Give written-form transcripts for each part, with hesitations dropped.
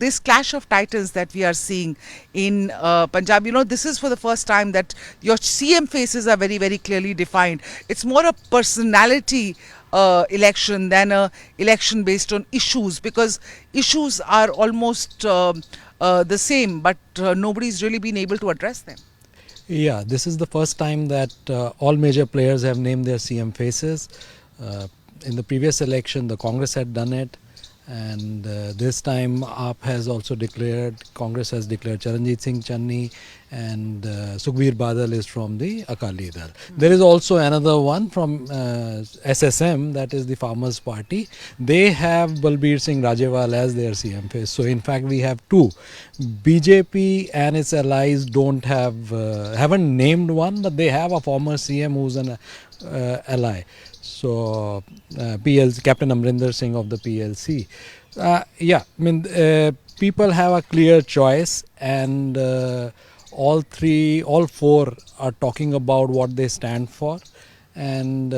this clash of titans that we are seeing in Punjab, this is for the first time that your CM faces are very, very clearly defined. It's more a personality election than a election based on issues, because issues are almost the same, but nobody's really been able to address them. Yeah, this is the first time that all major players have named their CM faces. In the previous election, the Congress had done it, and this time AAP has also declared, Congress has declared Charanjit Singh Channi, and Sukhbir Badal is from the Akali Dal. There is also another one from SSM, that is the Farmers Party. They have Balbir Singh Rajewal as their CM face. So in fact we have two. BJP and its allies don't have, haven't named one, but they have a former CM who's an ally. So PLC, Captain Amarinder Singh of the PLC. Yeah, I mean, people have a clear choice, and all four are talking about what they stand for, and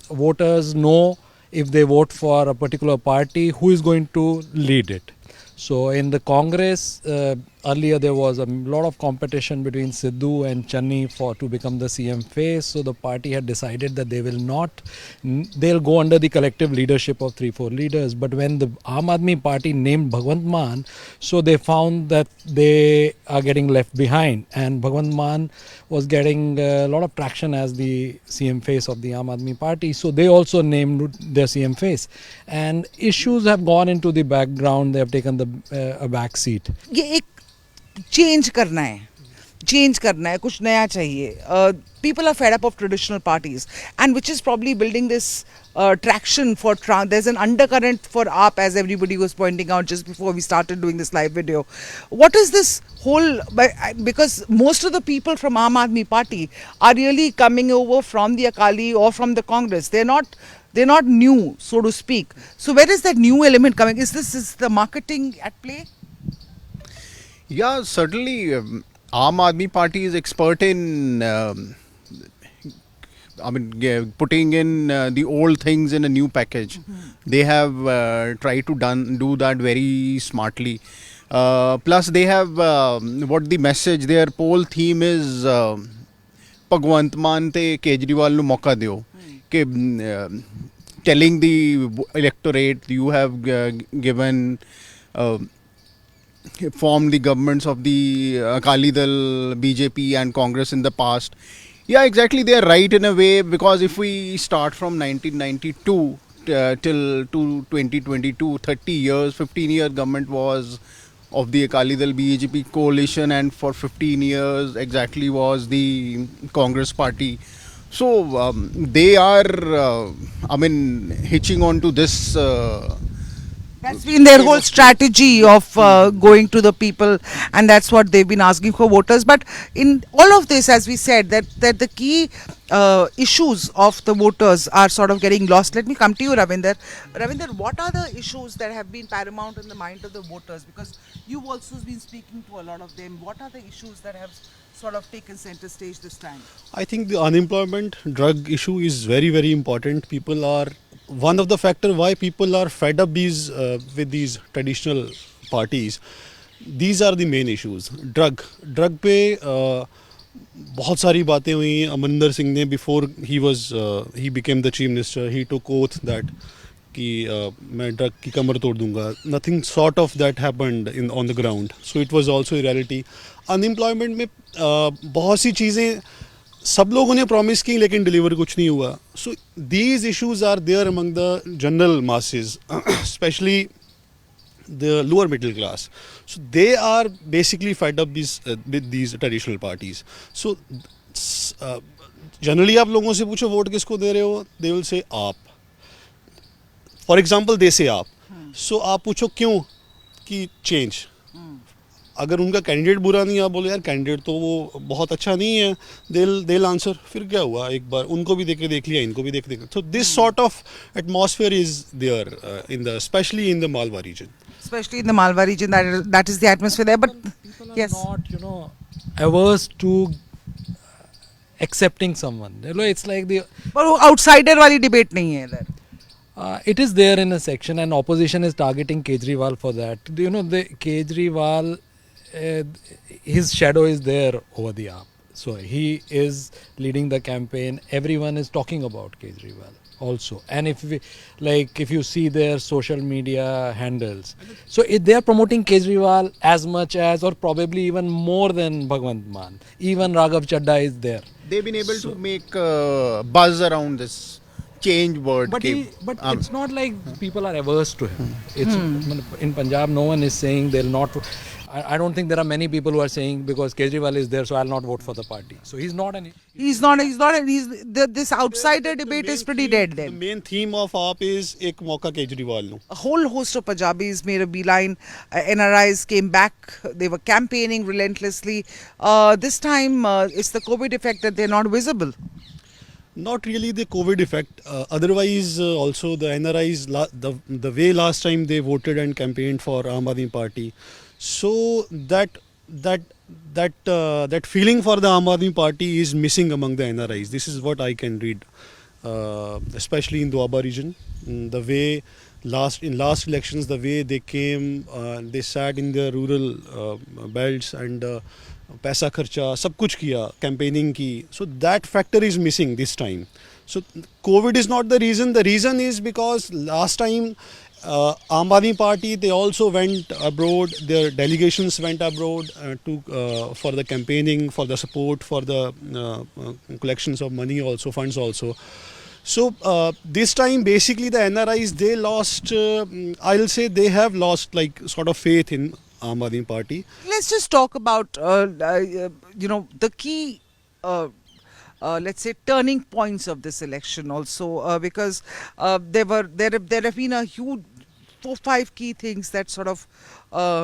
voters know if they vote for a particular party who is going to lead it. So in the Congress, earlier there was a lot of competition between Sidhu and Channi to become the CM face. So the party had decided that they will not, they'll go under the collective leadership of 3-4 leaders. But when the Aam Aadmi Party named Bhagwant Mann, so they found that they are getting left behind. And Bhagwant Mann was getting a lot of traction as the CM face of the Aam Aadmi Party. So they also named their CM face. And issues have gone into the background. They have taken a back seat. ये एक change करना है, कुछ नया चाहिए. People are fed up of traditional parties, and which is probably building this traction for there's an undercurrent for AAP, as everybody was pointing out just before we started doing this live video. What is this whole, because most of the people from Aam Aadmi Party are really coming over from the Akali or from the Congress. They're not new, so to speak. So where is that new element coming? Is the marketing at play? Yeah, certainly. Aam Aadmi Party is expert in, putting in the old things in a new package. They have tried to do that very smartly. Plus, they have what the message, their poll theme is Bhagwant Mann te Kejriwal nu mauka deo. Telling the electorate, you have given formed the governments of the Akali Dal, BJP and Congress in the past. Yeah, exactly, they are right in a way, because if we start from 1992 till to 2022, 30 years, 15-year government was of the Akali Dal BJP coalition, and for 15 years exactly was the Congress party. So they are, hitching on to this. That's been their whole strategy of going to the people, and that's what they've been asking for voters. But in all of this, as we said, that the key issues of the voters are sort of getting lost. Let me come to you, Ravinder. Ravinder, what are the issues that have been paramount in the mind of the voters? Because you've also been speaking to a lot of them. What are the issues that have sort of taken center stage this time? I think the unemployment drug issue is very, very important. People are one of the factor why people are fed up with these traditional parties. These are the main issues. Drug पे बहुत सारी बातें हुई. Amarinder Singh ने before he became the chief minister, he took oath that कि मैं drug की कमर तोड़ दूंगा. Nothing sort of that happened on the ground. So it was also a reality. Unemployment में बहुत सी चीजें सब लोगों ने प्रॉमिस की लेकिन डिलीवर कुछ नहीं हुआ. So these issues are there among the general masses, specially the lower middle class. So they are basically fed up with these traditional parties. So generally आप लोगों से पूछो वोट किसको दे रहे हो, they will say आप. For example, they say आप. So आप पूछो क्यों कि change. अगर उनका कैंडिडेट बुरा नहीं, आप बोले यार कैंडिडेट तो वो बहुत अच्छा नहीं है, they'll answer फिर क्या हुआ, एक बार उनको भी देख लिया, इनको भी देख. So this sort of atmosphere is there especially in the Malwa region. Especially in the Malwa region, that is the atmosphere there. But people yes, are not averse to accepting someone. It's like the but outsider वाली debate नहीं है इधर. It is there in a section, and opposition is targeting Kejriwal for that. You know, the Kejriwal, his shadow is there over the AAP. So he is leading the campaign. Everyone is talking about Kejriwal also. And if you see their social media handles, so they are promoting Kejriwal as much as, or probably even more than Bhagwant Mann. Even Raghav Chadda is there. They've been able to make buzz around this change word. But it's not like people are averse to him. It's in Punjab, no one is saying they'll not. I don't think there are many people who are saying because Kejriwal is there, so I'll not vote for the party. So he's not an. This outsider debate is pretty dead The then. main theme of AAP is ek mauka Kejriwal nu. A whole host of Punjabis made a beeline. NRIs came back. They were campaigning relentlessly. This time, it's the COVID effect that they're not visible. Not really the COVID effect. Otherwise, also the NRIs, the way last time they voted and campaigned for Aam Aadmi Party. So that feeling for the Aam Aadmi Party is missing among the NRIs. This is what I can read, especially in Doaba region. The way in last elections, the way they came, they sat in the rural belts and पैसा खर्चा सब कुछ किया campaigning की. So that factor is missing this time. So COVID is not the reason. The reason is because last time Aam Aadmi Party, they also went abroad. Their delegations went abroad for the campaigning, for the support, for the collections of money also, funds also. So this time basically the NRIs, they lost, I'll say they have lost like sort of faith in Aam Aadmi Party. Let's just talk about, the key, let's say, turning points of this election also, because there have been a huge 4-5 key things that sort of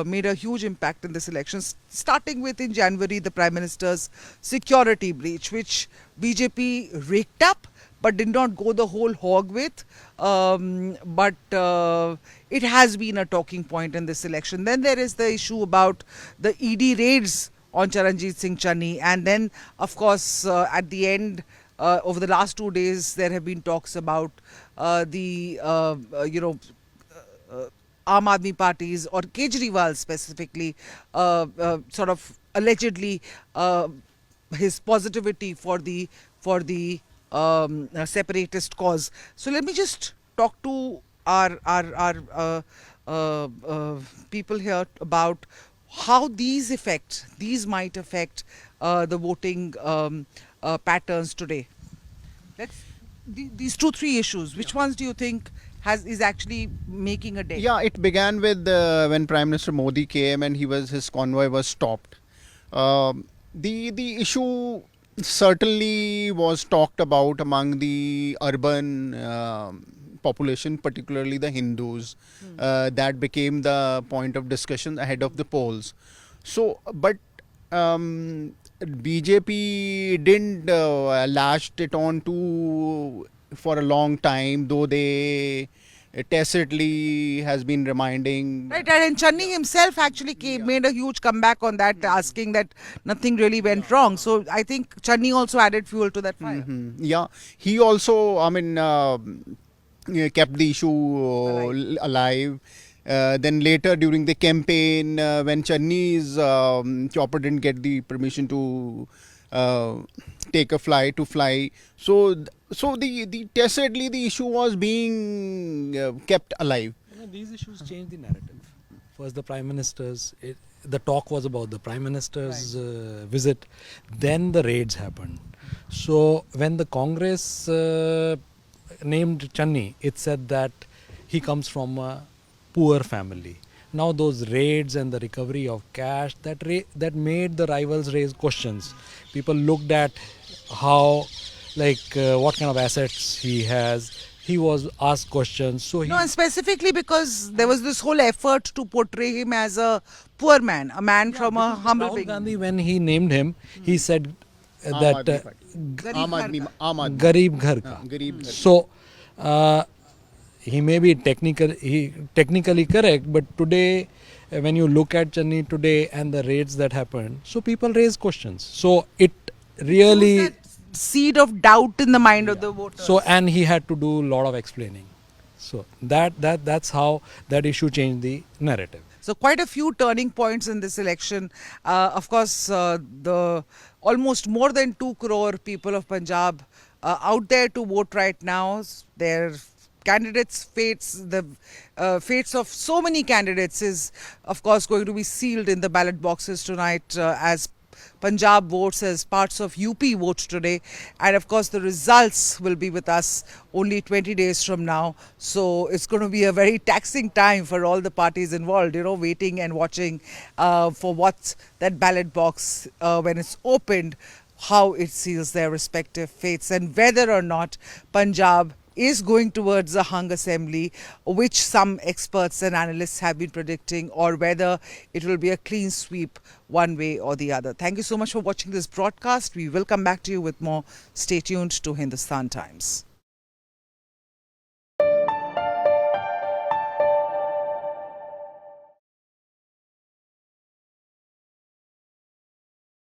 made a huge impact in this election. Starting with in January, the Prime Minister's security breach, which BJP raked up but did not go the whole hog with. But it has been a talking point in this election. Then there is the issue about the ED raids on Charanjit Singh Channi. And then, of course, at the end, over the last 2 days, there have been talks about Aam Aadmi Parties or Kejriwal specifically, sort of allegedly his positivity for the separatist cause. So let me just talk to our people here about how these might affect the voting patterns today. These 2-3 issues, which ones do you think is actually making a dent? Yeah, it began with when Prime Minister Modi came and his convoy was stopped. The issue certainly was talked about among the urban population, particularly the Hindus. That became the point of discussion ahead of the polls. So, but BJP didn't latched it on to for a long time, though they tacitly has been reminding. Right, and Channi himself actually made a huge comeback on that, asking that nothing really went wrong. So I think Channi also added fuel to that fire. Yeah, he also, kept the issue alive. Then later during the campaign, when Channi's chopper didn't get the permission to take a fly, so the tacitly the issue was being kept alive. These issues change the narrative. First, the Prime Minister's, the talk was about the Prime Minister's visit. Then the raids happened. So when the Congress named Channi, it said that he comes from a poor family. Now those raids and the recovery of cash, that made the rivals raise questions. People looked at how, what kind of assets he has. He was asked questions. So and specifically because there was this whole effort to portray him as a poor man, a man from a humble Rahul beginning. Gandhi, when he named him, he said that Aam Aadmi. Garib Ghar Ka. Garib Ghar. So he may be technically correct, but today, when you look at Channi today and the raids that happened, so people raise questions. So it really Seed of doubt in the mind of the voter. and he had to do a lot of explaining. So that's how that issue changed the narrative. So quite a few turning points in this election. Of course, the almost more than 2 crore people of Punjab out there to vote right now. Their candidates' fates, the fates of so many candidates is, of course, going to be sealed in the ballot boxes tonight as Punjab votes, as parts of UP vote today, and of course the results will be with us only 20 days from now. So it's going to be a very taxing time for all the parties involved, waiting and watching for what that ballot box, when it's opened, how it seals their respective fates, and whether or not Punjab is going towards a hung assembly, which some experts and analysts have been predicting, or whether it will be a clean sweep one way or the other. Thank you so much for watching this broadcast. We will come back to you with more. Stay tuned to Hindustan Times.